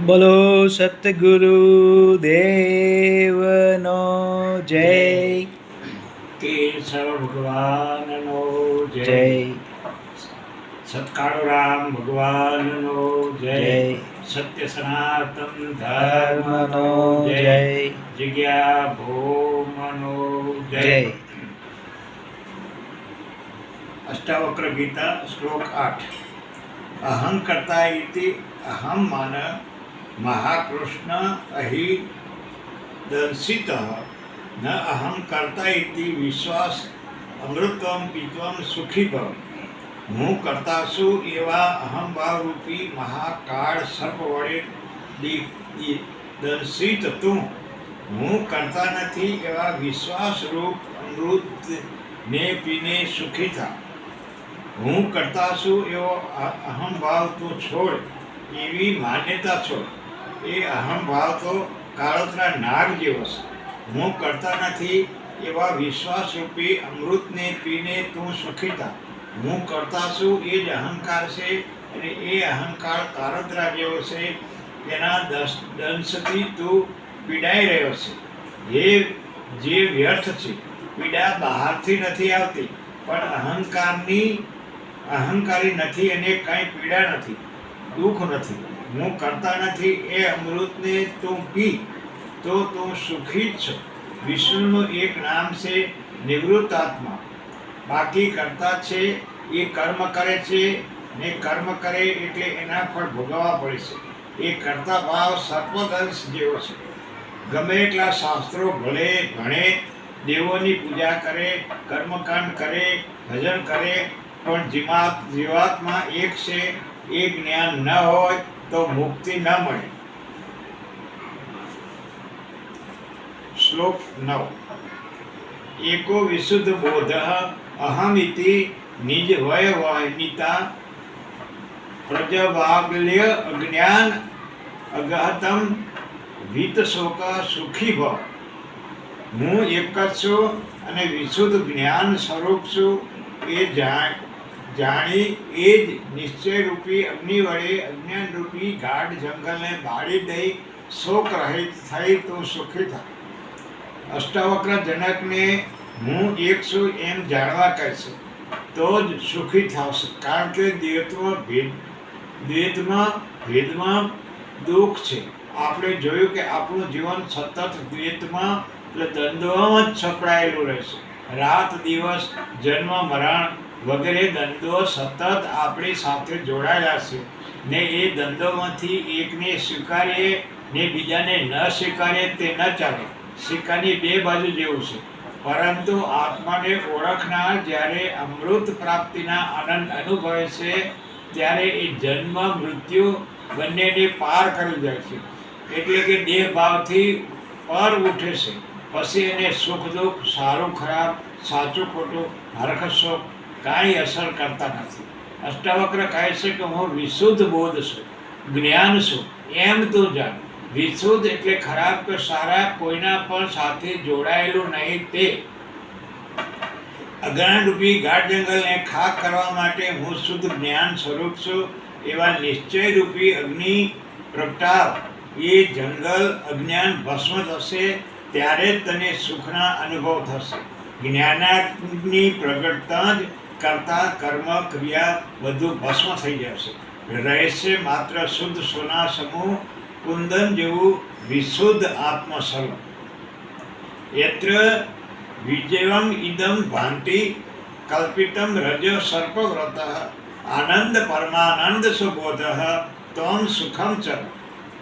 બોલો સતગુરુ દેવનો જય. કેશવ ભગવાનનો જય. જય સત્કાળુરામ ભગવાનનો જય. જય. સત્ય સનાતન ધર્મનો ધર્મનો જય. જય. જગ્યા ભૌમનો જય. જય. અષ્ટાવક્ર ગીતા શ્લોક 8. અહં કર્તા ઇતિ અહં માન મહાકૃષ્ણ અહિ દંસિત ન અહં કર્તા ઇતિ વિશ્વાસ અમૃતમ પીત્વમ સુખી ભવ. હું કરતા છું એવા અહંભાવરૂપી મહાકાળ સર્પ વડે દંશિત તું. હું કરતા નથી એવા વિશ્વાસરૂપ અમૃતને પીને સુખી થા. હું કરતા છું એવો અહંભાવ તું છોડ, એવી માન્યતા છોડ. એ અહંભાવ તો કાળોતરા નાગ જેવો છે. હું કરતા નથી એવા વિશ્વાસરૂપી અમૃતને પીને તું સુખી થા. હું કરતા છું એ જ અહંકાર છે, અને એ અહંકાર કાળોતરા જેવો છે. એના દંશથી તું પીડાઈ રહ્યો છે. એ જે વ્યર્થ છે. પીડા બહારથી નથી આવતી, પણ અહંકારી નથી, અને કાંઈ પીડા નથી, દુઃખ નથી. હું કરતા નથી એ અમૃતને તું પી તો તું સુખી જ છો. વિષ્ણુનું એક નામ છે નિવૃત્ત આત્મા. બાકી કરતા છે એ કર્મ કરે છે, ને કર્મ કરે એટલે એના ફળ ભોગવવા પડે છે. એ કરતા ભાવ સર્પદંશ જેવો છે. ગમે એટલા શાસ્ત્રો ભલે ભણે, દેવોની પૂજા કરે, કર્મકાંડ કરે, ભજન કરે, પણ જીવાત્મા એક છે. એ જ્ઞાન ન હોય તો મુક્તિ ન મળે. શ્લોક 9. એકો વિશુદ્ધ બોધ અહમિતિ નિજ વયવહિતા પ્રજવાગ્લ્ય અજ્ઞાન અગહતમ વિતશોક સુખી ભવ. હું એક જ છું અને વિશુદ્ધ જ્ઞાન સ્વરૂપ છું. એ જાણી એ જ નિશ્ચયરૂપી અગ્નિ વડે અજ્ઞાનરૂપી ગાઢ જંગલને બાળી દઈ શોક રહિત થઈ તો સુખી થાય. અષ્ટાવક્ર જનકને હું એક છું એમ જાણવા કહેશે તો જ સુખી થશે. કારણ કે ભેદમાં દુઃખ છે. આપણે જોયું કે આપણું જીવન સતત દ્વૈતમાં એટલે દ્વંદ્વમાં જ છપડાયેલું રહેશે. રાત દિવસ, જન્મ મરણ વગેરે દ્વંદ્વો સતત આપણી સાથે જોડાયેલા છે. ને એ દ્વંદ્વોમાંથી એકને સ્વીકારીએ ને બીજાને ન સ્વીકારીએ તે ન ચાલે. સિક્કાની બે બાજુ જેવું છે. પરંતુ આત્માને ઓળખનાર જ્યારે અમૃત પ્રાપ્તિના આનંદ અનુભવે છે, ત્યારે એ જન્મ મૃત્યુ બંનેને પાર કરી જાય છે. એટલે કે દેહ ભાવથી પર ઉઠે છે. પછી એને સુખ દુઃખ, સારું ખરાબ, સાચું ખોટું, હરખ શોક કાંઈ અસર કરતા નથી. અષ્ટાવક્ર કહે છે કે હું વિશુદ્ધ બોધ છું, જ્ઞાન છું, એમ તું જાણ. વિશુદ્ધ એટલે ખરાબ કે સારા કોઈના પણ સાથે જોડાયેલું નહીં તે. અજ્ઞાનરૂપી ગાઢ જંગલને ખાક કરવા માટે હું શુદ્ધ જ્ઞાન સ્વરૂપ છું. એવા નિશ્ચયરૂપી અગ્નિ પ્રગટાવ. એ જંગલ અજ્ઞાન ભસ્મ થશે ત્યારે જ તને સુખના અનુભવ થશે. જ્ઞાનાગ્નિ પ્રગટતા જ કરતા કર્મ ક્રિયા બધું ભસ્મ થઈ જશે. રહેશે માત્ર શુદ્ધ સોના સમૂહ, કુંદન જેવું વિશુદ્ધ આત્મ સ્વરૂપ. યત્ર વિજયમ ઇદમ ભાંતિ કલ્પિતમ રજ સર્પવ્રત આનંદ પરમાનંદ સુબોધ ત્વમ સુખમ ચર.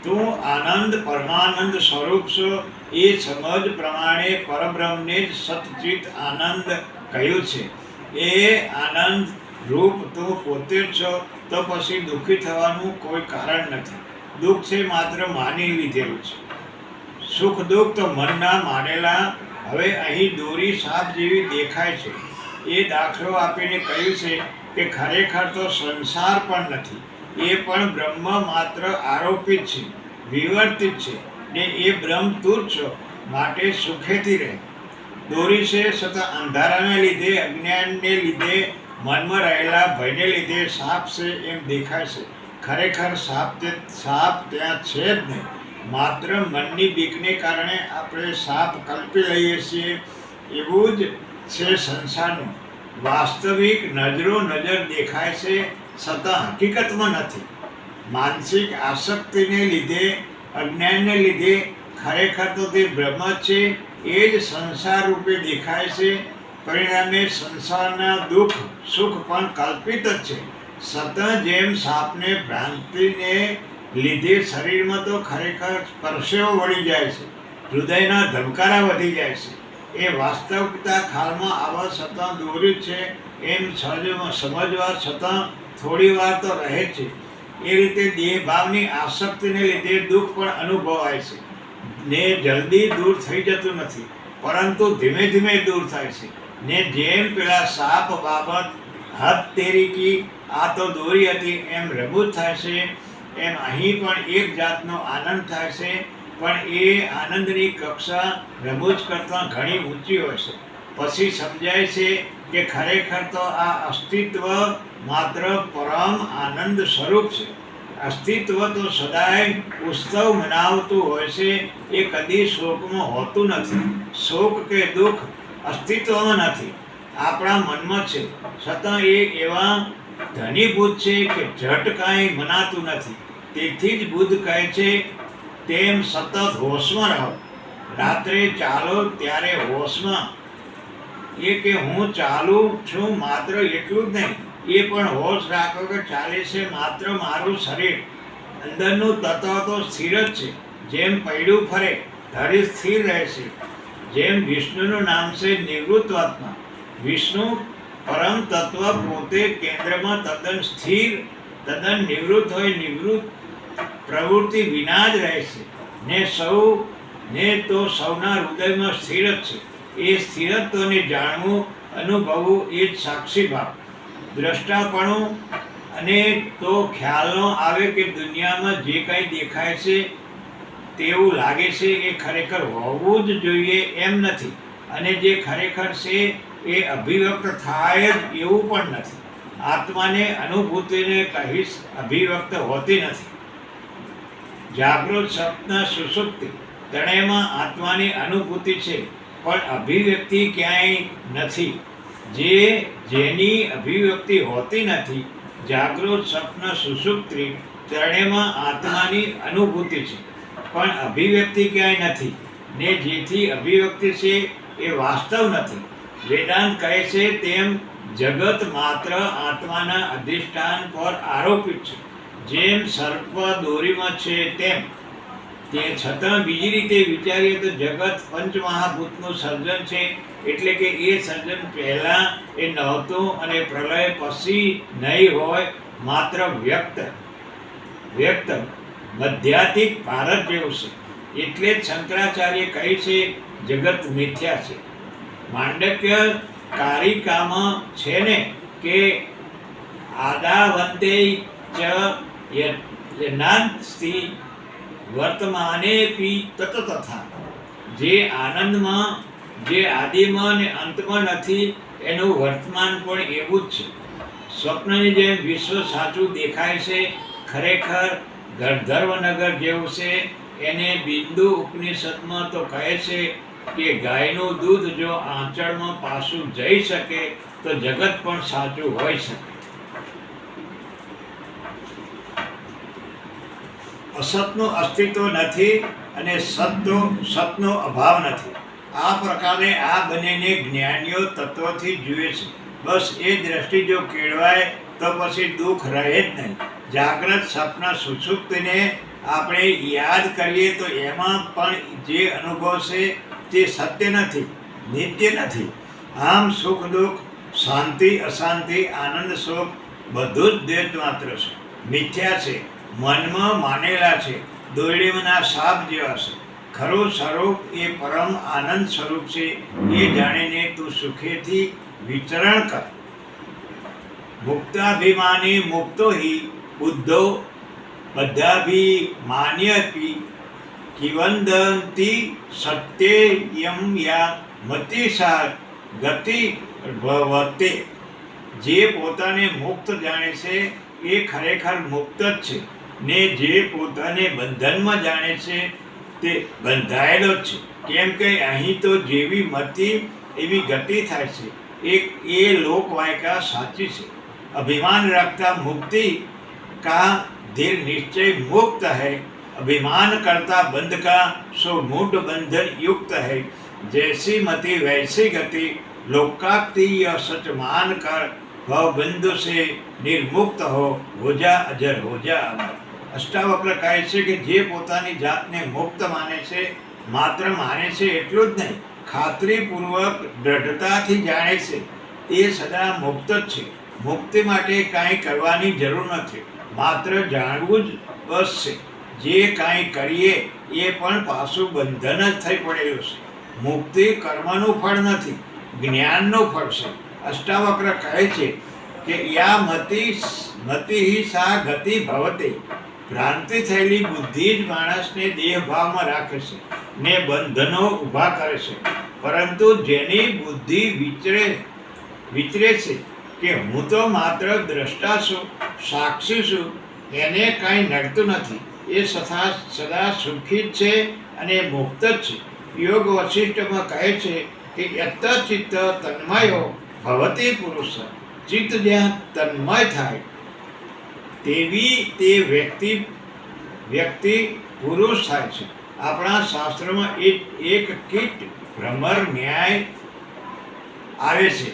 તું આનંદ પરમાનંદ સ્વરૂપ છો. એ સમજ પ્રમાણે પરબ્રહ્મને જ સતચિત આનંદ કહ્યું છે. એ આનંદ રૂપ તું પોતે જ છો. તો પછી દુઃખી થવાનું કોઈ કારણ નથી. દુઃખ છે માત્ર માની લીધેલું છે. સુખ દુઃખ તો મનના માનેલા. હવે અહીં દોરી સાપ જેવી દેખાય છે. એ દાખલો આપીને કહ્યું છે કે ખરેખર તો સંસાર પણ નથી. એ પણ બ્રહ્મ માત્ર આરોપિત છે, વિવર્તિત છે. ને એ બ્રહ્મ તું જ છો, માટે સુખેથી રહે. દોરી છે છતાં અંધારાને લીધે, અજ્ઞાનને લીધે, મનમાં રહેલા ભયને લીધે સાપ છે એમ દેખાય છે. ખરેખર સાપ ત્યાં છે જ નહીં. માત્ર મનની બીકને કારણે આપણે સાપ કલ્પી લઈએ છીએ. એવું જ છે સંસારનું. વાસ્તવિક નજરો નજર દેખાય છે, છતાં હકીકતમાં નથી. માનસિક આસક્તિને લીધે, અજ્ઞાનને લીધે ખરેખર તો તે બ્રહ્મ છે એ જ સંસાર રૂપે દેખાય છે. પરિણામે સંસારના દુઃખ સુખ પણ કલ્પિત જ છે. સતત જેમ સાપને ભ્રાંતિને લીધે શરીરમાં તો ખરેખર પરસેવો વળી જાય છે, હૃદયના ધબકારા વધી જાય છે. એ વાસ્તવિકતા ખ્યાલમાં આવવા છતાં દોરી છે એમ સમજવા છતાં થોડી વાર તો રહે છે. એ રીતે દેહભાવની આસક્તિને લીધે દુઃખ પણ અનુભવાય છે ને જલ્દી દૂર થઈ જતું નથી, પરંતુ ધીમે ધીમે દૂર થાય છે. ને જેમ પેલા સાપ બાબત હદ તેરીકી આ તો દોરી હતી એમ રમૂજ થાય છે, એમ અહીં પણ એક જાતનો આનંદ થાય છે. પણ એ આનંદની કક્ષા રમૂજ કરતાં ઘણી ઊંચી હોય છે. પછી સમજાય છે કે ખરેખર તો આ અસ્તિત્વ માત્ર પરમ આનંદ સ્વરૂપ છે. અસ્તિત્વ તો સદાય ઉત્સવ મનાવતું હોય છે, એ કદી શોકમાં હોતું નથી. શોક કે દુઃખ અસ્તિત્વમાં નથી, આપણા મનમાં છે. છતાં એ એવા ધનીભૂત છે કે ઝટ કાંઈ મનાતું નથી. તેથી જ બુદ્ધ કહે છે તેમ સતત હોશમાં રહો. રાત્રે ચાલો ત્યારે હોશમાં. એ કે હું ચાલું છું માત્ર એટલું જ નહીં, એ પણ હોશ રાખો કે ચાલે છે માત્ર મારું શરીર. અંદરનું તત્વ તો સ્થિર જ છે. જેમ પૈડું ફરે ધરી સ્થિર રહે છે. જેમ વિષ્ણુનું નામ છે નિવૃત્તાત્મા. વિષ્ણુ પરમ તત્વ પોતે કેન્દ્રમાં તદ્દન સ્થિર, તદ્દન નિવૃત્ત હોય, નિવૃત્ત પ્રવૃત્તિ વિના જ રહે છે. ને તો સૌના હૃદયમાં સ્થિર જ છે. એ સ્થિરત્વને જાણવું, અનુભવવું એ જ સાક્ષી ભાવ. દ્રષ્ટાપણું અને તો ખ્યાલનો આવે કે દુનિયામાં જે કંઈ દેખાય છે તેવું લાગે છે એ ખરેખર હોવું જ જોઈએ એમ નથી, અને જે ખરેખર છે એ અભિવ્યક્ત થાય જ એવું પણ નથી. આત્માને અનુભૂતિને કહીશ અભિવ્યક્ત હોતી નથી. જાગૃત સ્વપ્ન સુષુપ્તિ ત્રણેયમાં આત્માની અનુભૂતિ છે, પણ અભિવ્યક્તિ ક્યાંય નથી. જેની અભિવ્યક્તિ હોતી નથી, જાગૃત સ્વપ્ન સુષુપ્તિ ત્રણેયમાં આત્માની અનુભૂતિ છે, પણ અભિવ્યક્તિ ક્યાંય નથી. ને જેથી અભિવ્યક્તિ છે એ વાસ્તવ નથી. વેદાંત કહે છે તેમ જગત માત્ર આત્માના અધિષ્ઠાન પર આરોપિત છે. જેમ સર્પ દોરીમાં છે તેમ. તે છતાં બીજી રીતે વિચારીએ તો જગત પંચમહાભૂતનું સર્જન છે, એટલે કે એ સર્જન પહેલાં એ નહોતું અને પ્રલય પછી નહીં હોય. માત્ર વ્યક્ત મધ્યાત્મિક ભારત જેવું છે. એટલે જ શંકરાચાર્ય કહે છે જગત મિથ્યા છે. માંડક્ય કારિકામાં છે ને કે આદાવંતે ચ યનાંસ્તિ વર્તમાનેપી તતતથા. જે આનંદમાં, જે આદિમાં અને અંતમાં નથી, એનું વર્તમાન પણ એવું જ છે. સ્વપ્નની જેમ વિશ્વ સાચું દેખાય છે, ખરેખર ગંધર્વનગર જેવું છે. એને બિંદુ ઉપનિષદમાં તો કહે છે કે ગાયનું દૂધ જો આંચળમાં પાછું જઈ શકે તો જગત પણ સાચું હોઈ શકે. અસતનું અસ્તિત્વ નથી અને સતનો અભાવ નથી. આ પ્રકારે આ બંનેને જ્ઞાનીઓ તત્વથી જુએ છે. બસ એ દ્રષ્ટિ જો કેળવાય તો પછી દુઃખ રહે જ નહીં. જાગ્રત સ્વપ્ન સુષુપ્તિને આપણે યાદ કરીએ તો એમાં પણ જે અનુભવ છે તે સત્ય નથી, નિત્ય નથી. આમ સુખ દુઃખ, શાંતિ અશાંતિ, આનંદ શોક બધું જ દ્વૈત માત્ર છે, મિથ્યા છે, મનમાં માનેલા છે, દોરડીમાંના સાપ જેવા છે. ખરું સ્વરૂપ એ પરમ આનંદ સ્વરૂપ છે. એ જાણીને તું સુખેથી વિચરણ કર. મુક્તાભિમાની મુક્તો હિ બુદ્ધો બદ્ધાભિમાન્યપી કિવંદંતી સત્યેયમ યા મતિસા ગતિ ભવતે. જે પોતાને મુક્ત જાણે છે એ ખરેખર મુક્ત જ છે, ને જે પોતાને બંધનમાં જાણે છે તે બંધાયેલો જ છે. કેમ કે અહીં તો જેવી મતિ એવી ગતિ થાય છે. એ લોકવાયકા સાચી છે. अभिमान रखता मुक्ति का धीर निश्चय मुक्त है, अभिमान करता बंध का सो मूढ़ बंधन युक्त है. जैसी मति वैसी गति लोकाक्ति यह सच मान कर भव बंधु से निर्मुक्त हो जा अजर हो जा अमर. અષ્ટાવક્ર કહે છે કે જે પોતાની જાતને મુક્ત માને છે, માત્ર માને છે એટલું જ નહીં, ખાતરીપૂર્વક દ્રઢતાથી જાણે છે, એ સદા મુક્ત જ છે. મુક્તિ માટે કાંઈ કરવાની જરૂર નથી, માત્ર જાણવું જ બસ છે. જે કાંઈ કરીએ એ પણ પાછું બંધન જ થઈ પડેલું છે. મુક્તિ કર્મનું ફળ નથી, જ્ઞાનનું ફળ છે. અષ્ટાવક્ર કહે છે કે યા મતિ સા ગતિ ભવતે. ભ્રાંતિ થયેલી બુદ્ધિ જ માણસને દેહભાવમાં રાખે છે ને બંધનો ઊભા કરે છે. પરંતુ જેની બુદ્ધિ વિચરે છે કે હું તો માત્ર દ્રષ્ટા છું, સાક્ષી છું, એને કાંઈ નડતું નથી, એ સદા સુખી જ છે અને મુક્ત જ છે. યોગ વશિષ્ઠમાં કહે છે કે યત ચિત્ત તન્મયો ભવતી પુરુષ. ચિત્ત જ્યાં તન્મય થાય તેવી તે વ્યક્તિ પુરુષ થાય છે. આપણા શાસ્ત્રમાં એક કીટ ભ્રમર ન્યાય આવે છે.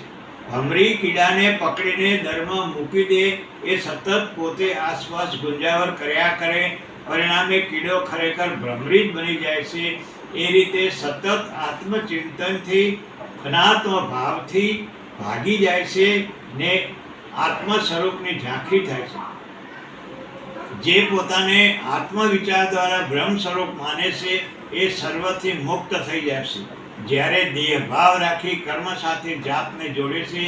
ભમરી કીડાને પકડીને દરમાં મૂકી દે, એ સતત પોતે આસપાસ ગુંજાવર કર્યા કરે, પરિણામે કીડો ખરેખર ભ્રમરી જ બની જાય છે. એ રીતે સતત આત્મચિંતનથી અનાત્મ ભાવથી ભાગી જાય છે ને આત્મ સ્વરૂપની ઝાંખી થાય છે. જે પોતાને આત્મવિચાર દ્વારા બ્રહ્મ સ્વરૂપ માને છે એ સર્વથી મુક્ત થઈ જાય છે. જ્યારે દેહભાવ રાખી કર્મ સાથે જાતને જોડે છે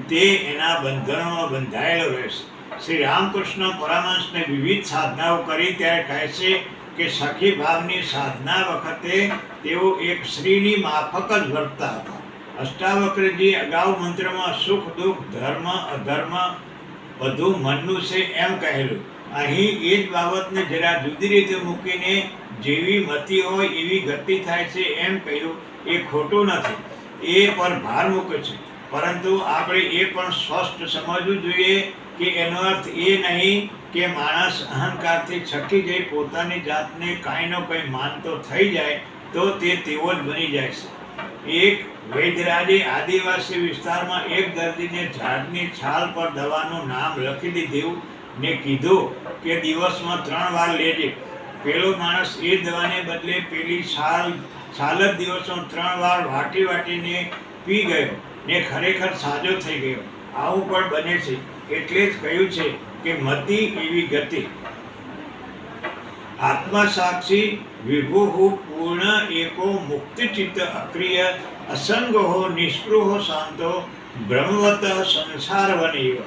તે એના બંધનોમાં બંધાયેલો રહે છે. શ્રી રામકૃષ્ણ પરમહંસને વિવિધ સાધનાઓ કરી ત્યારે કહે છે કે સખી ભાવની સાધના વખતે તેઓ એક સ્ત્રીની માફક જ વર્તતા હતા. અષ્ટાવક્રજી અગાઉ મંત્રમાં સુખ દુઃખ ધર્મ અધર્મ બધું મનનું છે એમ કહેલું. અહીં એ જ બાબતને જરા જુદી રીતે મૂકીને જેવી મતિ હોય એવી ગતિ થાય છે એમ કહ્યું. એ ખોટું નથી, એ પર ભાર મૂકે છે. પરંતુ આપણે એ પણ સ્પષ્ટ સમજવું જોઈએ કે એનો અર્થ એ નહીં કે માણસ અહંકારથી છકી જઈ પોતાની જાતને કાંઈનો કંઈ માનતો થઈ જાય તો તે તેવો જ બની જાય છે. એક વૈદ્યરાજે આદિવાસી વિસ્તારમાં એક દર્દીને ઝાડની છાલ પર દવાનું નામ લખી દીધું ને કીધું કે દિવસમાં 3 વાર લેજે. પેલો માણસ એ દવાને બદલે પેલી છાલ જ દિવસમાં 3 વાર વાટીને પી ગયો ને ખરેખર સાજો થઈ ગયો. આવું પણ બને છે. એટલે જ કહ્યું છે કે મતિ એવી ગતિ. આત્મસાક્ષી વિભુ પૂર્ણ એકો મુક્તિચિત્ત અક્રિય असंग हो निष्पृह शांतो ब्रह्मवत संसार वनेव.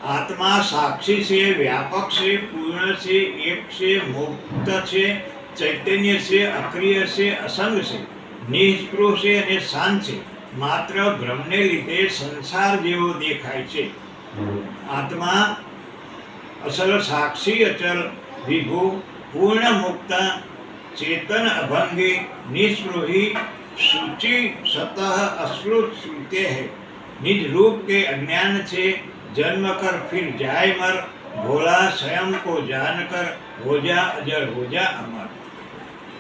आत्मा साक्षी से, व्यापक से, पूर्ण से, एक से, मुक्त से, चैतन्य से, अक्रिय से, असंग से, निष्पृह से અને શાંત છે. માત્ર બ્રહ્મને લીધે સંસાર જેવો દેખાય છે. આત્મા અસલ સાક્ષી અચલ વિભુ પૂર્ણ મુક્ત चेतन अभंगी निष्पृही सूचि सतह अश्रुत श्रुते है. निज रूप के अज्ञान से जन्म कर फिर जाय मर, भोला स्वयं को जान कर हो जा अजर हो जा अमर.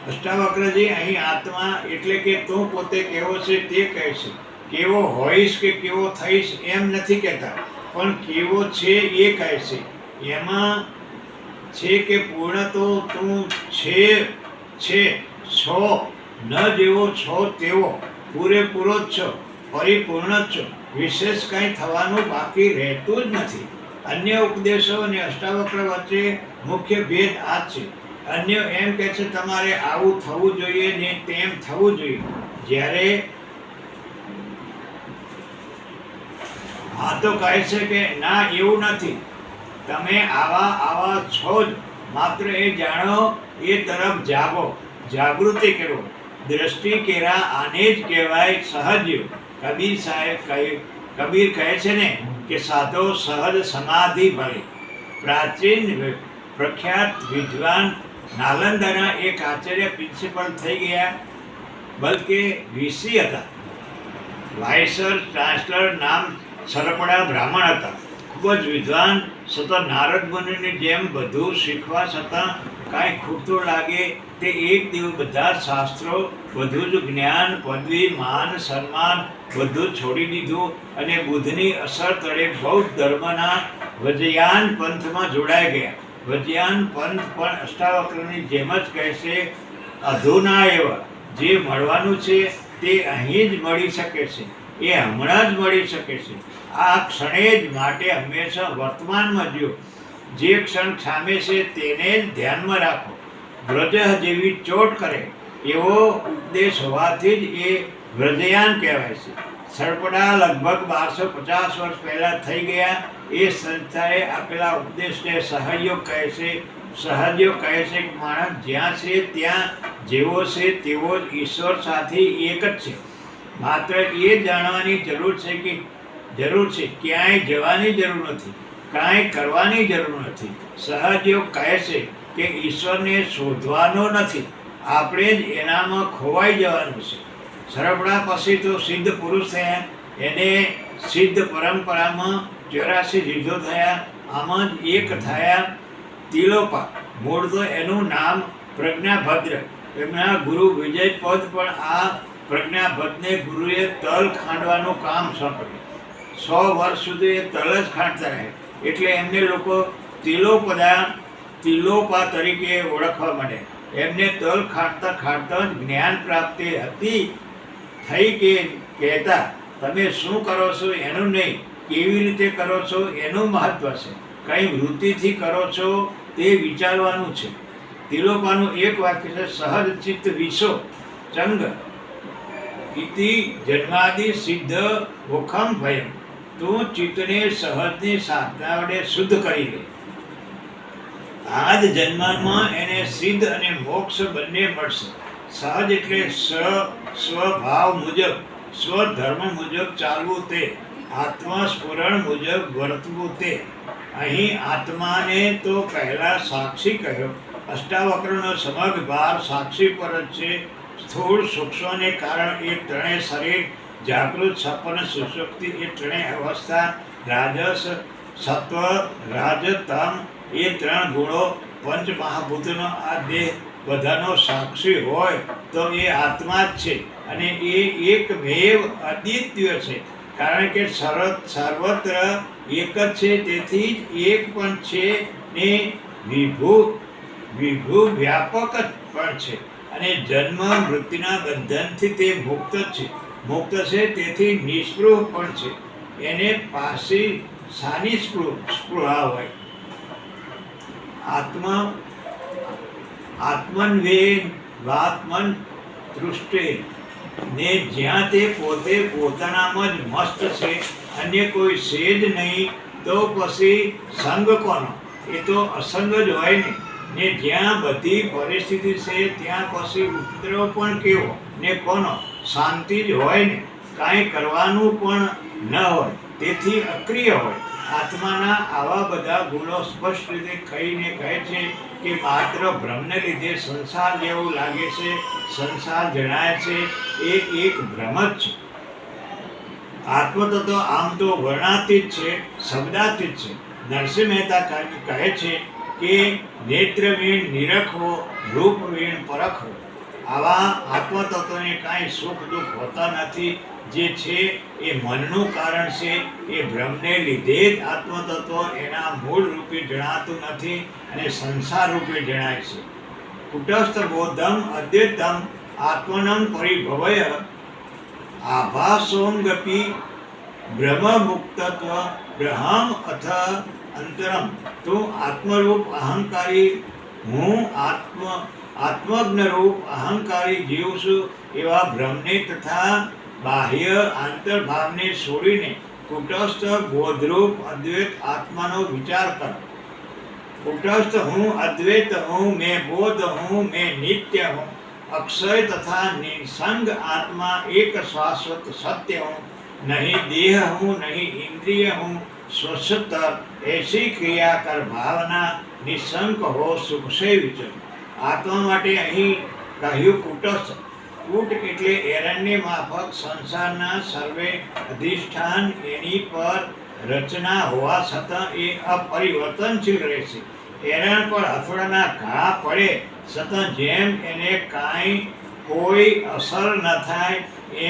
અષ્ટાવક્રજી અહીં આત્મા એટલે કે તું પોતે કેવો છે તે કહે છે. કેવો હોઈશ કે કેવો થઈશ એમ નથી કહેતા, પણ કેવો છે એ કહે છે. એમાં છે કે પૂર્ણ તો તું છે છો, ન જેવો છો તેવો પૂરેપૂરો જ છો, પરિપૂર્ણ જ છો. વિશેષ કંઈ થવાનું બાકી રહેતું જ નથી. અન્ય ઉપદેશો અને અષ્ટાવક્ર વચ્ચે મુખ્ય ભેદ આ જ છે. અન્ય એમ કહે છે તમારે આવું થવું જોઈએ ને તેમ થવું જોઈએ, જ્યારે આ તો કહે છે કે ના એવું નથી, તમે આવા છો જ, માત્ર એ જાણો, એ તરફ જાગો, જાગૃતિ કરો. દ્રષ્ટિ કેરા આને જ કહેવાય સહજ. કબીર કહે છે ને કે સાધો સહજ સમાધિ ભલે. પ્રાચીન પ્રખ્યાત વિદ્વાન નાલંદાના એક આચાર્ય પ્રિન્સિપલ થઈ ગયા, બલકે વીસી હતા. વાઇસર ચાન્સલર નામ સરપડા બ્રાહ્મણ હતા. ખૂબ જ વિદ્વાન, સતત નારદ મુનિની જેમ બધું શીખવા છતાં કાંઈ ખોટું લાગે તે એક દિવસ બધા જ શાસ્ત્રો, બધું જ જ્ઞાન, પદવી, માન, સન્માન બધું છોડી દીધું અને બુદ્ધની અસર તળે બૌદ્ધ ધર્મના વજ્રયાન પંથમાં જોડાઈ ગયા. વજ્રયાન પંથ પણ અષ્ટાવક્રની જેમ જ કહેશે, અધુના એવા જે મળવાનું છે તે અહીં જ મળી શકે છે, એ હમણાં જ મળી શકે છે. આ ક્ષણે જ, માટે હંમેશા વર્તમાનમાં જીવો. જે ક્ષણ સામે છે તેને જ ધ્યાનમાં રાખો. વ્રજ જેવી ચોટ કરે એવો ઉપદેશ હોવાથી જ એ વ્રજયાન કહેવાય છે. સરપડા લગભગ 1250 વર્ષ પહેલાં થઈ ગયા. એ સંસ્થાએ આપેલા ઉપદેશને સહયોગ કહે છે. સહયોગ કહે છે કે માણસ જ્યાં છે ત્યાં જેવો છે તેવો જ ઈશ્વર સાથે એક જ છે. માત્ર એ જાણવાની જરૂર છે, ક્યાંય જવાની જરૂર નથી, કાંઈ કરવાની જરૂર નથી. સહયોગ કહે છે કે ઈશ્વરને શોધવાનો નથી, આપણે જ એનામાં ખોવાઈ જવાનું છે. સરપડા પછી તો સિદ્ધ પુરુષ થયા. એને સિદ્ધ પરંપરામાં 84 સિદ્ધો થયા. આમાં જ એક થયા તિલોપા. મૂળ તો એનું નામ પ્રજ્ઞાભદ્ર. એમના ગુરુ વિજયપદ પણ આ પ્રજ્ઞાભદ્રને ગુરુએ તલ ખાંડવાનું કામ સોંપ્યું. 100 વર્ષ સુધી એ તલ જ ખાંડતા રહે. એટલે એમને લોકો તિલોપા તરીકે ઓળખવા માંડે. એમને તલ ખાંડતા જ જ્ઞાન પ્રાપ્તિ થઈ કે કહેતા, તમે શું કરો છો એનું નહીં, કેવી રીતે કરો છો એનું મહત્વ છે. કઈ વૃત્તિથી કરો છો તે વિચારવાનું છે. તિલોપાનું એક વાક્ય છે, સહજ ચિત્ત વિશો ચંગ ઇતિ જન્માદિ સિદ્ધ વોખમ ભયમ. તું ચિત્તને સહજની સાધના વડે શુદ્ધ કરી લે. આ જ જન્મમાં એને સિદ્ધ અને મોક્ષ બંને મળશે. સહજ એટલે સ્વભાવ મુજબ, સ્વધર્મ મુજબ ચાલવું તે, આત્મસ્ફુરણ મુજબ વર્તવું તે. અહીં આત્માને તો પહેલા સાક્ષી કહ્યો. અષ્ટાવક્રનો સમગ્ર ભાર સાક્ષી પર જ છે. સ્થૂળ સૂક્ષ્મને કારણ એ ત્રણેય શરીર, જાગૃત, સપન, સુષુપ્તિ એ ત્રણેય અવસ્થા, રાજસ, સત્વ, રાજતમ એ 3 ગુણો, પંચ મહાભૂતનો આ દેહ બધાનો સાક્ષી હોય તો એ આત્મા જ છે. અને એ એકમેવ અદ્વિતીય છે. કારણ કે સર્વત્ર એક જ છે, તેથી જ એક પણ છે ને વિભુ વ્યાપક પણ છે. અને જન્મ મૃત્યુના બંધનથી તે મુક્ત છે, તેથી નિસ્પૃહ પણ છે. એને પાછી સાની સ્પૃહા હોય. આત્મન્વેન વાત્મન તૃષ્ટે ને જ્યાં તે પોતે પોતાનામાં જ મસ્ત છે, અન્ય કોઈ છે જ નહીં, તો પછી સંગ કોનો? એ તો અસંગ જ હોય ને જ્યાં બધી પરિસ્થિતિ છે ત્યાં પછી ઉપદ્રવ પણ કેવો ને કોનો? શાંતિ જ હોય ને. કાંઈ કરવાનું પણ ન હોય, તેથી અક્રિય હોય. આત્માના આવા બધા ગુણો સ્પષ્ટ રીતે કહીને કહે છે કે માત્ર ભ્રમને લીધે સંસાર જેવું લાગે છે, સંસાર જણાય છે, એ એક ભ્રમ જ છે. આત્મતત્વ આમ તો વર્ણાતીત છે, શબ્દાતીત છે. નરસિંહ મહેતા કહે છે કે નેત્રવીણ નિરખવો, રૂપવીણ પરખવો. આવા આત્મતત્વને કાંઈ સુખ દુઃખ હોતા નથી. જે છે એ મનનું કારણ છે. એ ભ્રમને લીધે જ આત્મતત્વ એના મૂળ રૂપે જણાતું નથી અને સંસાર રૂપે જણાય છે. કુટસ્થ બોધમ અદ્વૈતમ આત્મનમ પરિભવય આભાસોમગપી બ્રહ્મમુક્તત્વ બ્રહ્મ અથ અંતરમ. તું આત્મરૂપ અહંકારી, હું આત્મજ્ઞરૂપ અહંકારી જીવ છું એવા ભ્રમને તથા બાહ્ય આંતરભાવને છોડીને કુટસ્થ બોધરૂપ અદ્વૈત આત્માનો વિચાર કર. કુટસ્થ હું અદ્વૈત હું, મેં બોધ હું, મેં નિત્ય હું, અક્ષય તથા નિસંગ આત્મા એક શાશ્વત સત્ય હું. નહીં દેહ હું, નહીં ઇન્દ્રિય હું, स्वस्थतर ऐसी क्रिया कर भावना निशंक हो सुख से विचર. આત્મા માટે અહીં કહ્યું કૂટસ્થ. કૂટ એટલે એરણ્ય માફક સંસારના સર્વે અધિષ્ઠાન એની પર રચના હોવા છતાં એ અપરિવર્તનશીલ રહેશે. એરણ પર હથોડાના ઘા પડે છતાં જેમ એને કાંઈ કોઈ અસર ન થાય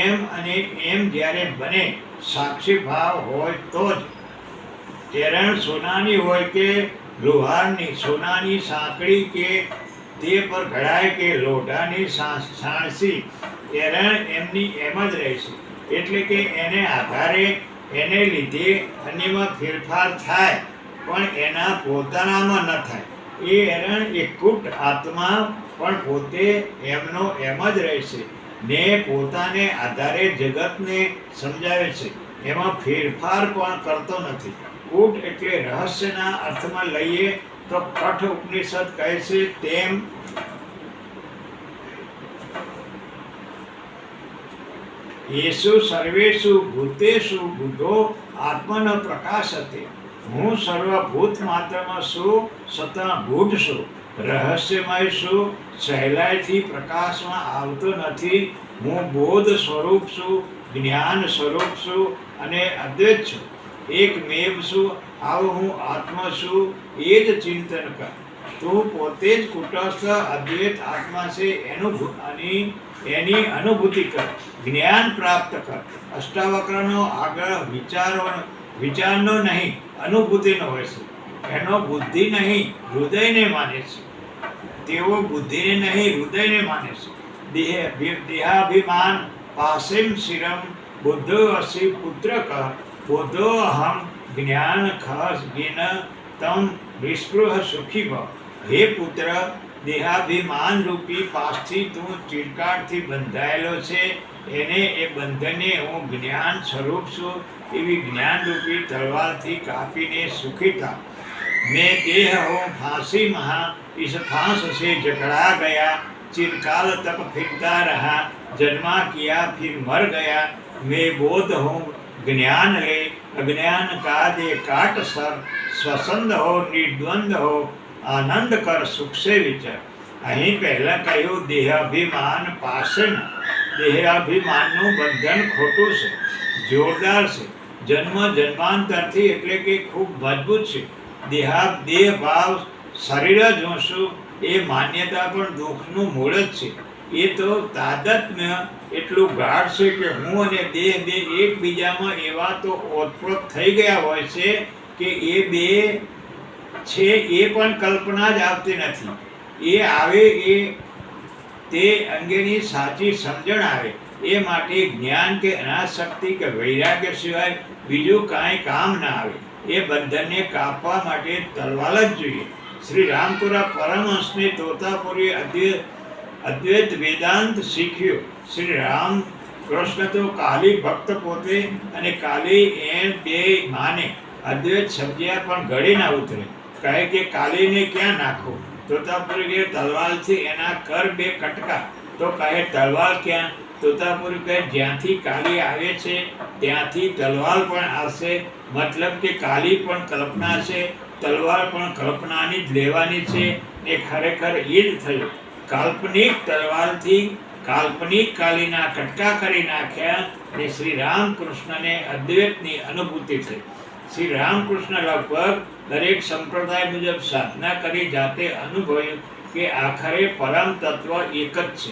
એમ અને એમ જ્યારે બને સાક્ષી ભાવ હોય તો જ. એરણ સોનાની હોય કે લોહારની, સોનાની સાંકળી કે તે પર ઘડાય કે લોઢાની સાણસી, એરણ એમની એમ જ રહેશે. એટલે કે એને આધારે એને લીધે અન્યમાં ફેરફાર થાય પણ એના પોતાનામાં ન થાય. એ એરણ એ કૂટ આત્મા પણ પોતે એમનો એમ જ રહેશે ને પોતાને આધારે જગતને સમજાવે છે, એમાં ફેરફાર પણ કરતો નથી. કૂટ એટલે રહસ્યના અર્થમાં લઈએ તો કઠ ઉપનિષદ કહે છે તેમ યેસુ સર્વેષુ ભૂતેષુ બુદ્ધો આત્મનો પ્રકાશતે. હું સર્વભૂત માત્રમાં છું છતાં ગૂઢ છું, રહસ્યમય છું, સહેલાઈથી પ્રકાશમાં આવતો નથી. હું બોધ સ્વરૂપ છું, જ્ઞાન સ્વરૂપ છું અને અદ્વૈત છું, એકમેવ છું. આવો હું આત્મા છું એ જ ચિંતન કર. તું પોતે જ કુટસ્થ અદ્વૈત આત્મા છે એની અનુભૂતિ કર, જ્ઞાન પ્રાપ્ત કર. અષ્ટાવક્રનો આગ્રહ વિચારનો નહીં, અનુભૂતિનો હોય છે. એનો બુદ્ધિ નહીં હૃદયને માને છે. તેઓ બુદ્ધિને નહીં હૃદયને માને છે. દેહાભિમાન પાસેમ શિરમ બુદ્ધો અસી પુત્ર કર, બોધો અહમ જ્ઞાન ખસ ગિન તમ વિસ્પૃહ સુખી ભવ. હે પુત્ર, દેહાભિમાન રૂપી પાસથી તું ચિરકાળથી બંધાયેલો છે, એને એ બંધને હું જ્ઞાન સ્વરૂપ છું એવી જ્ઞાનરૂપી તલવારથી કાપીને સુખી થા. मैं देह हूँ फांसी महा, इस फांस से जकड़ा गया, चिरकाल तक फिरता रहा, जन्मा किया फिर मर गया. मैं बोध हूँ ज्ञान ले, अज्ञान का दे काट सर, स्वसंद हो निर्द्वंद हो, आनंद कर सुख से विचर. અહીં પહેલા કહ્યું દેહાભિમાન પાષણ. દેહાભિમાનનું બંધન ખોટું છે, જોરદાર છે, જન્મ જન્માંતરથી, એટલે કે ખૂબ મજબૂત છે. દેહ ભાવ શરીર જ હું છું એ માન્યતા પણ દુઃખનું મૂળ જ છે. એ તો તાદાત્મ્ય એટલું ગાઢ છે કે હું અને દેહ બે એકબીજામાં એવા તો ઓતપ્રોત થઈ ગયા હોય છે કે એ બે છે એ પણ કલ્પના જ આવતી નથી. એ આવે એ તે અંગેની સાચી સમજણ આવે એ માટે જ્ઞાન કે અનાસક્તિ કે વૈરાગ્ય સિવાય બીજું કાંઈ કામ ના આવે. એ બંધનને કાપવા માટે તલવાર જ જોઈએ. શ્રી રામપુરા પરમહંસને તોતાપુરી અદ્વૈત વેદાંત શીખ્યો. શ્રી રામ કૃષ્ણ તો કાલી ભક્ત પોતે અને કાલી એ બે માને. અદ્વૈત સમજ્યા પણ ગળે ના ઉતરે. કહે કે કાલીને ક્યાં નાખો? તોતાપુરી કે તલવારથી એના કર બે કટકા. તો કહે તલવાર ક્યાં? તોતાપુરી કહે જ્યાંથી કાલી આવે છે ત્યાંથી તલવાર પણ આવશે. મતલબ કે કાલી પણ કલ્પના છે, તલવાર પણ કલ્પનાની જ લેવાની છે. એ ખરેખર એ જ થયું. કાલ્પનિક તલવારથી કાલ્પનિક કાલીના કટકા કરી નાખ્યા અને શ્રી રામકૃષ્ણને અદ્વૈતની અનુભૂતિ થઈ. શ્રી રામકૃષ્ણ લગભગ દરેક સંપ્રદાય મુજબ સાધના કરી જાતે અનુભવ્યું કે આખરે પરમ તત્વ એક જ છે.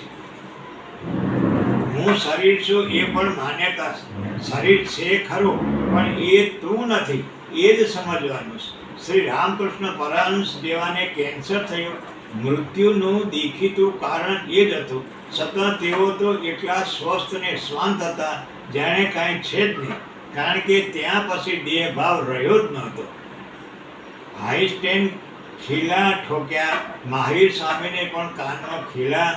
હું શરીર છું એ પણ માન્યતા છે. શરીર છે ખરું પણ એ તું નથી, એ જ સમજવાનું છે. શ્રી રામકૃષ્ણ પરમહંસ જેવાને કેન્સર થયું, મૃત્યુનું દેખીતું કારણ એ જ હતું. છતાં તેઓ તો એટલા સ્વસ્થ ને શાંત હતા જાણે કાંઈ છે જ નહીં, કારણ કે ત્યાં પછી દેહ ભાવ રહ્યો જ નહોતો. હાઈસ્ટેન ખીલા ઠોક્યા, મહાવીર સ્વામીને પણ કાનનો ખીલા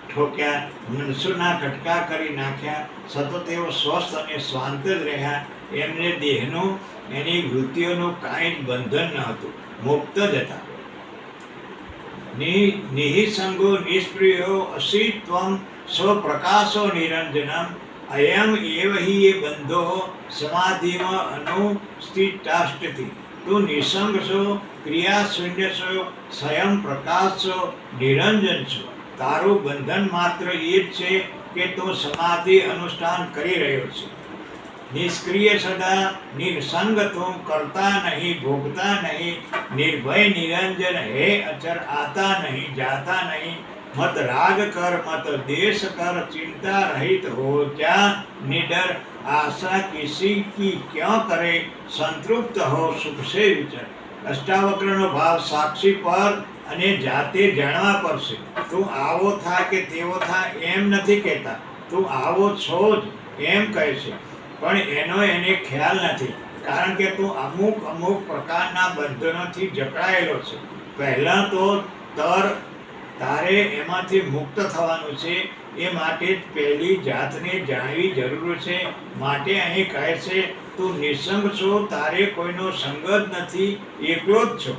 ઠોક્યા, મનસુના કટકા કરી નાખ્યા, સતત તેઓ સ્વસ્થ અને શાંત જ રહ્યા. એમને દેહનું એની વૃત્તિઓનું કાંઈ જ બંધન ન હતું, મુક્ત જ હતા. નિહિસંગો નિષ્પ્રિયો અસિત્વમ સ્વપ્રકાશો નિરંજનમ અયમ એવ હિ એ બંધો સમાધિમાં અનુષ્ઠિતાષ્ટથી. તું નિસંગ છો, ક્રિયા શૂન્ય છો, સ્વયં પ્રકાશ છો, નિરંજન છો. તારું બંધન માત્ર એ જ છે કે તું સમાધિ અનુષ્ઠાન કરી રહ્યો છે. નિષ્ક્રિય સદા, નિર્સંગ તું, કરતા નહીં, ભોગતા નહીં, નિર્ભય નિરંજન, હે અચર, આતા નહીં, જાતા નહીં, મત રાગ કર, મત દેશ કર, चिंता रहित हो जा, निडर आशा किसी की क्यों करे, संतृप्त हो सुख से विचर. અષ્ટાવક્રનો ભાવ સાક્ષી પર અને જાતે જાણવા પડશે. તું આવો થા કે તેવો થા એમ નથી કહેતા, તું આવો છો જ એમ કહે છે, પણ એનો એને ખ્યાલ નથી, કારણ કે તું અમુક અમુક પ્રકારના બંધનોથી જકડાયેલો છે. પહેલાં તો તારે એમાંથી મુક્ત થવાનું છે. એ માટે જ પહેલી જાતને જાણવી જરૂર છે. માટે અહીં કહે છે તું નિસંગ છો, તારે કોઈનો સંગ જ નથી, એકલો જ છો.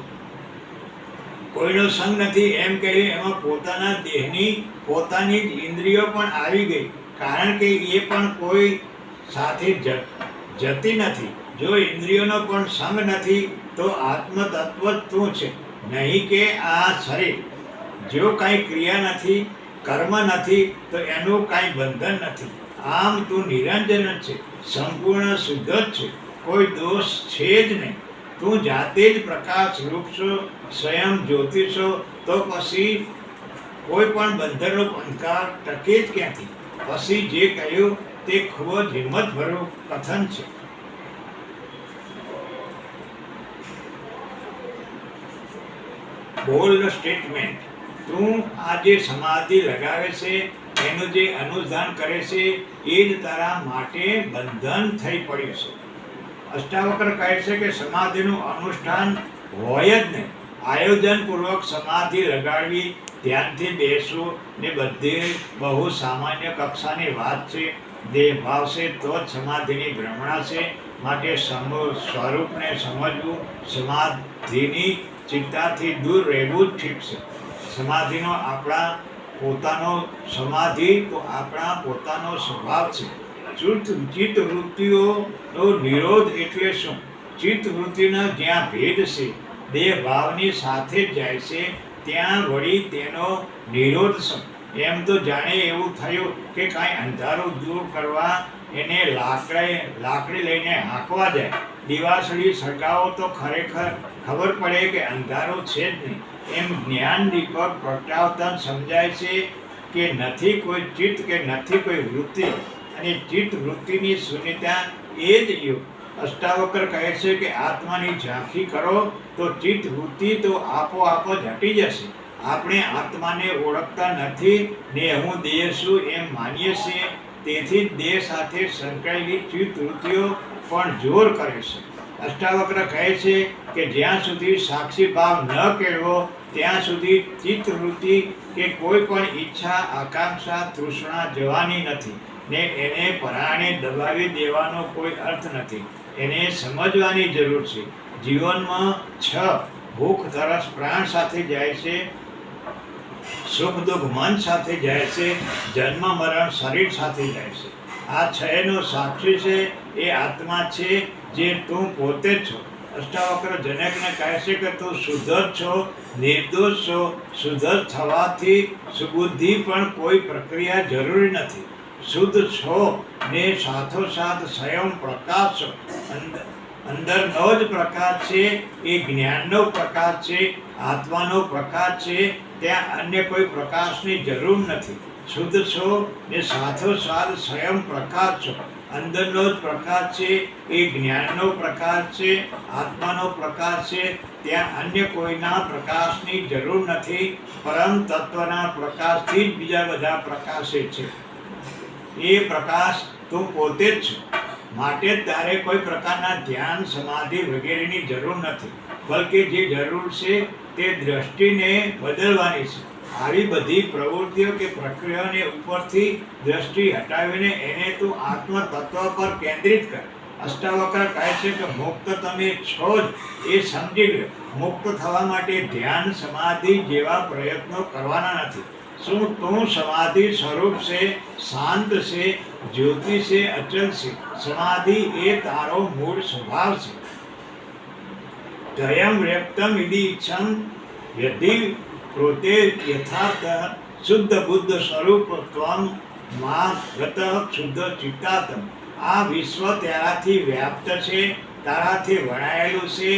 કોઈનો સંગ નથી એમ કહી એમાં પોતાના દેહની પોતાની જ ઇન્દ્રિયો પણ આવી ગઈ, કારણ કે એ પણ કોઈ સાથે જતી નથી. જો ઇન્દ્રિયોનો પણ સંગ નથી તો આત્મતત્વ જ તું છે, નહીં કે આ શરીર. જો કાંઈ ક્રિયા નથી, કર્મ નથી, તો એનું કાંઈ બંધન નથી. આમ તું નિરંજન જ છે, સંપૂર્ણ શુદ્ધ જ છે, કોઈ દોષ છે જ નહીં. તું જાતે જ પ્રકાશ રૂપ છો, સ્વયં જ્યોતિ છો, તો પછી કોઈ પણ બંધનનો અંધકાર ટકે જ ક્યાંથી? પછી જે કહ્યું તે ખૂબ જ હિંમતભર્યું કથન છે. Bold statement. તું આ જે સમાધિ લગાવે છે, એનું જે અનુસંધાન કરે છે, એ જ તારા માટે બંધન થઈ પડ્યું છે. અષ્ટાવક્ર કહે છે કે સમાધિનું અનુષ્ઠાન હોય જ નહીં. આયોજનપૂર્વક સમાધિ લગાડવી, ધ્યાનથી બેસવું ને બધી બહુ સામાન્ય કક્ષાની વાત છે. દેહ ભાવ છે તો જ સમાધિની ભ્રમણા છે. માટે સ્વરૂપને સમજવું, સમાધિની ચિંતાથી દૂર રહેવું જ ઠીક છે. સમાધિનો આપણા પોતાનો સ્વભાવ છે. ચિત્ત વૃત્તિઓનો નિરોધ એટલે શું? ચિત્ત વૃત્તિના જ્યાં ભેદ છે, દેહ ભાવની સાથે જ જાય છે, ત્યાં વળી તેનો નિરોધ શું? એમ તો જાણે એવું થયું કે કાંઈ અંધારું દૂર કરવા એને લાકડી લઈને હાંકવા જાય. દિવાસળી સળગાવો તો ખરેખર ખબર પડે કે અંધારું છે જ નહીં. એમ જ્ઞાન દીપક પ્રગટાવતા સમજાય છે કે નથી કોઈ ચિત્ત કે નથી કોઈ વૃત્તિ, અને ચિત્ત વૃત્તિની શૂન્યતા એ જ યોગ. અષ્ટાવક્ર કહે છે કે આત્માની ઝાંખી કરો તો ચિત્ત વૃત્તિ તો આપોઆપ જ હટી જશે. આપણે આત્માને ઓળખતા નથી ને હું દેહ છું એમ માનીએ છીએ, તેથી જ દેહ સાથે સંકળાયેલી ચિત્ત વૃત્તિઓ પણ જોર કરે છે. અષ્ટાવક્ર કહે છે કે જ્યાં સુધી સાક્ષી ભાવ ન કેળવો ત્યાં સુધી ચિત્ત વૃત્તિ કે કોઈ પણ ઈચ્છા, આકાંક્ષા, તૃષ્ણા જવાની નથી ને એને પરાણે દબાવી દેવાનો કોઈ અર્થ નથી. એને સમજવાની જરૂર છે. જીવનમાં 6 ભૂખ તરસ પ્રાણ સાથે જાય છે, સુખ દુઃખ મન સાથે જાય છે, જન્મ મરણ શરીર સાથે જાય છે. આ 6નો સાક્ષી છે એ આત્મા છે, જે તું પોતે જ છો. અષ્ટાવક્ર જનકને કહે છે કે તું શુદ્ધ જ છો, નિર્દોષ છો. શુદ્ધ થવાથી સુબુદ્ધિ પણ કોઈ પ્રક્રિયા જરૂરી નથી. શુદ્ધ છો ને સાથોસાથ સ્વયં પ્રકાશ છો. અંદરનો જ પ્રકાશ છે એ જ્ઞાનનો પ્રકાશ છે, આત્માનો પ્રકાશ છે. ત્યાં અન્ય કોઈ પ્રકાશની જરૂર નથી. શુદ્ધ છો ને સાથોસાથ સ્વયં પ્રકાશ છો. અંદરનો જ પ્રકાશ છે એ જ્ઞાનનો પ્રકાશ છે, આત્માનો પ્રકાશ છે. ત્યાં અન્ય કોઈના પ્રકાશની જરૂર નથી. પરમ તત્વના પ્રકાશથી જ બીજા બધા પ્રકાશે છે. એ પ્રકાશ તું પોતે જ છો. માટે તારે કોઈ પ્રકારના ધ્યાન, સમાધિ વગેરેની જરૂર નથી. બલકે જે જરૂર છે તે દ્રષ્ટિને બદલવાની છે. આવી બધી પ્રવૃત્તિઓ કે પ્રક્રિયાઓને ઉપરથી દ્રષ્ટિ હટાવીને એને તું આત્મ તત્વ પર કેન્દ્રિત કર. અષ્ટાવક્ર કહે છે કે મુક્ત તમે છો જ એ સમજી લો. મુક્ત થવા માટે ધ્યાન, સમાધિ જેવા પ્રયત્નો કરવાના નથી. શું તું સમાધિ સ્વરૂપ છે, શાંત છે, જ્યોતિ છે, અચલ છે? સમાધિ એ તારો મૂળ સ્વભાવ છે. દ્વયમ વ્યક્તમ ઇતિ ઇચ્છમ યદિ કૃતે યથાર્થ શુદ્ધ બુદ્ધ સ્વરૂપ ત્વમ મા ગત શુદ્ધ ચિત્તાતમ. આ વિશ્વ તારાથી વ્યાપ્ત છે, તારાથી વણાયેલું છે.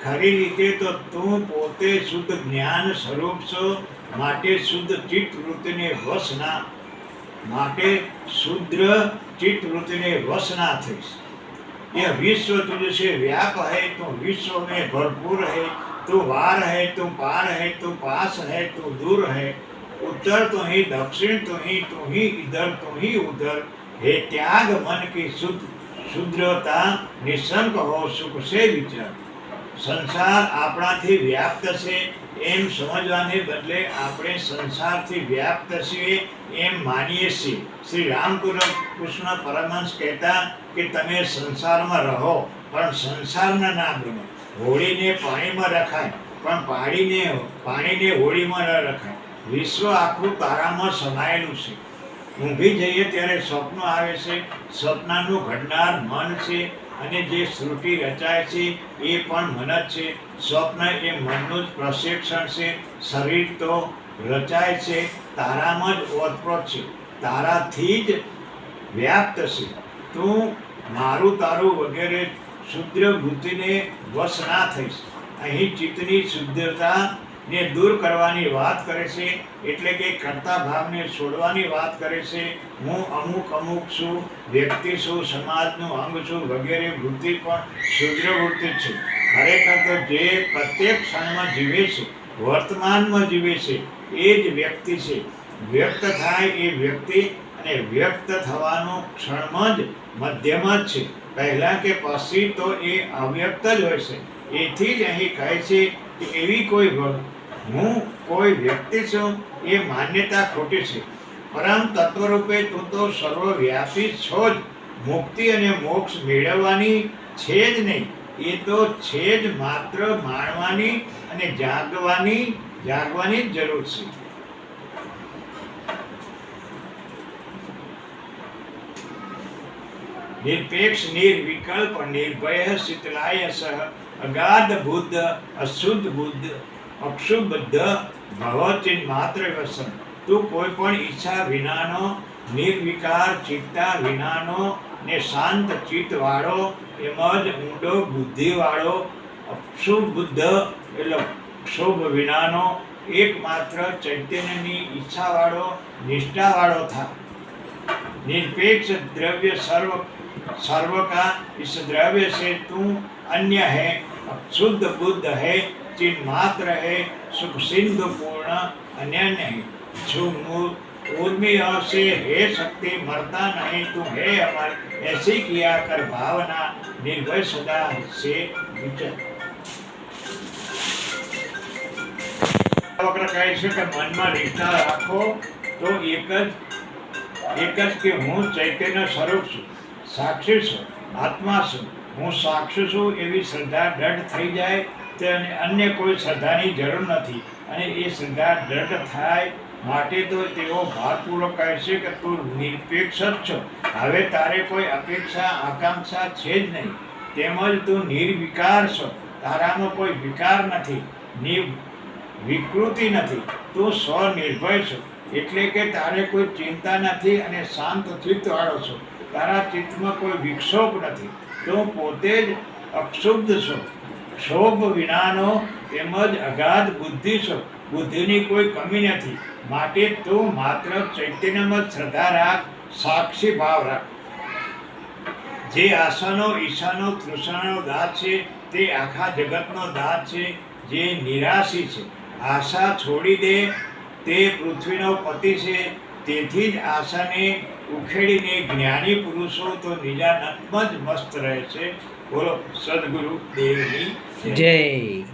ખરી રીતે તો તું પોતે શુદ્ધ જ્ઞાન સ્વરૂપ છો. માટે શુદ્ધ ચિત્ત વૃત્તિને વશ ના માટે શુદ્ર चित्त वृत्ति ने वश ना थईस. ये विश्व तुझसे व्याप है, तू विश्व में भरपूर है, तू वार है, तू पार है, तू पास है, तू दूर है, उत्तर तो ही दक्षिण तो ही इधर तो ही उधर. हे त्याग मन की शुद्रता, निशंक हो सुख से विचार. संसार આપણાથી વ્યાપ્ત છે એમ સમજવાને બદલે આપણે સંસારથી વ્યાપ્ત છીએ એમ માનીએ છીએ. શ્રી રામકૃષ્ણ પરમહંસ કહેતા કે તમે સંસારમાં રહો પણ સંસારના ના બનો. હોળીને પાણીમાં રખાય પણ પાણીને હોળીમાં ન રખાય. વિશ્વ આખું તારામાં સમાયેલું છે. ઊંઘી જઈએ ત્યારે સ્વપ્ન આવે છે. સ્વપ્નનું ઘડનાર મન છે અને જે શ્રુતિ રચાય છે એ પણ મન જ છે. સ્વપ્ન એ મનનું જ પ્રશિક્ષણ છે. શરીર તો રચાય છે તારામાં જ ઓતપ્રોત છે, તારાથી જ વ્યાપ્ત છે. તું મારું તારું વગેરે શુદ્ર બુદ્ધિને વશ ના થઈશ. અહીં ચિત્તની શુદ્ધતાને દૂર કરવાની વાત કરે છે, એટલે કે કર્તા ભાવને છોડવાની વાત કરે છે. હું અમુક છું, વ્યક્તિ છું, સમાજનું અંગ છું વગેરે વૃત્તિ પણ શુદ્ર વૃત્તિ છે. ખરેખર તો જે પ્રત્યેક ક્ષણમાં જીવે છે, વર્તમાનમાં જીવે છે એ જ વ્યક્તિ છે. વ્યક્ત થાય એ વ્યક્તિ અને વ્યક્ત થવાનો ક્ષણમાં જ મધ્યમાં જ છે. પહેલાં કે પછી તો એ અવ્યક્ત જ હોય છે. એથી જ અહીં કહે છે કે એવી હું કોઈ વ્યક્તિ છું એ માન્યતા ખોટી છે. પરમ તત્વરૂપે તું તો સર્વવ્યાપી છો જ. મુક્તિ અને મોક્ષ મેળવવાની છે જ નહીં, એ તો છે જ માત્ર માણવાની અને જાગવાની જ જરૂર છે. નિરપેક્ષ નિર્વિકલ્પ નિર્ભય શીતલાય સહ અગાધ બુદ્ધ અશુદ્ધ બુદ્ધ અક્ષુબદ્ધ ભવચિન માત્ર વસન. તું કોઈ પણ ઈચ્છા વિનાનો, નિર્વિકાર ચિત્તા વિનાનો ને શાંત ચિત્ત વાળો, એમ જ ઊંડો બુદ્ધિ વાળો, અક્ષુભ બુદ્ધ એટલે ક્ષોભ વિનાનો, એકમાત્ર ચૈતન્યની ઈચ્છા વાળો, નિષ્ઠા વાળો થા. निरपेक्ष द्रव्य सर्व का इस द्रव्य से तू अन्य है, शुद्ध बुद्ध है, चिन्ह मात्र है, सुख सिंधु पूर्ण अन्य नहीं. उर्मी से हे शक्ति मरता नहीं, तू है अमर, ऐसी किया कर भावना निर्भय सदा से विचर. વક્ર કહે છે કે મનમાં નિષ્ઠા રાખો તો એક જ કે હું ચૈતન્ય સ્વરૂપ છું, સાક્ષી છું, આત્મા છું, હું સાક્ષી છું એવી શ્રદ્ધા દ્રઢ થઈ જાય તો અન્ય કોઈ શ્રદ્ધાની જરૂર નથી. અને એ શ્રદ્ધા દ્રઢ થાય માટે તો તેઓ ભારપૂર્વક કહે છે કે તું નિરપેક્ષ જ છો. હવે તારે કોઈ અપેક્ષા આકાંક્ષા છે જ નહીં. તેમજ તું નિર્વિકાર છો, તારામાં કોઈ વિકાર નથી, વિકૃતિ નથી. તું સ્વનિર્ભય છો, એટલે કે તારે કોઈ ચિંતા નથી અને શાંત ચિત્ત વાળો છો. તારા ચિત્તમાં કોઈ વિક્ષોભ નથી. તું પોતે જ અક્ષુબ્ધ છો, ક્ષોભ વિનાનો, તેમજ અગાધ બુદ્ધિ છો. બુદ્ધિની કોઈ કમી નથી. માટે તું માત્ર ચૈતન્યમાં શ્રદ્ધા રાખ, સાક્ષી ભાવ રાખ. જે આશાનો, ઈચ્છાનો, તૃષ્ણાનો દાત છે તે આખા જગતનો દાત છે. જે નિરાશી છે, આશા છોડી દે તે પૃથ્વીનો પતિ છે. તેથી જ આશાને ઉખેડીને જ્ઞાની પુરુષો તો નિજાનંદમાં જ મસ્ત રહે છે. બોલો સદગુરુ દેવની જય.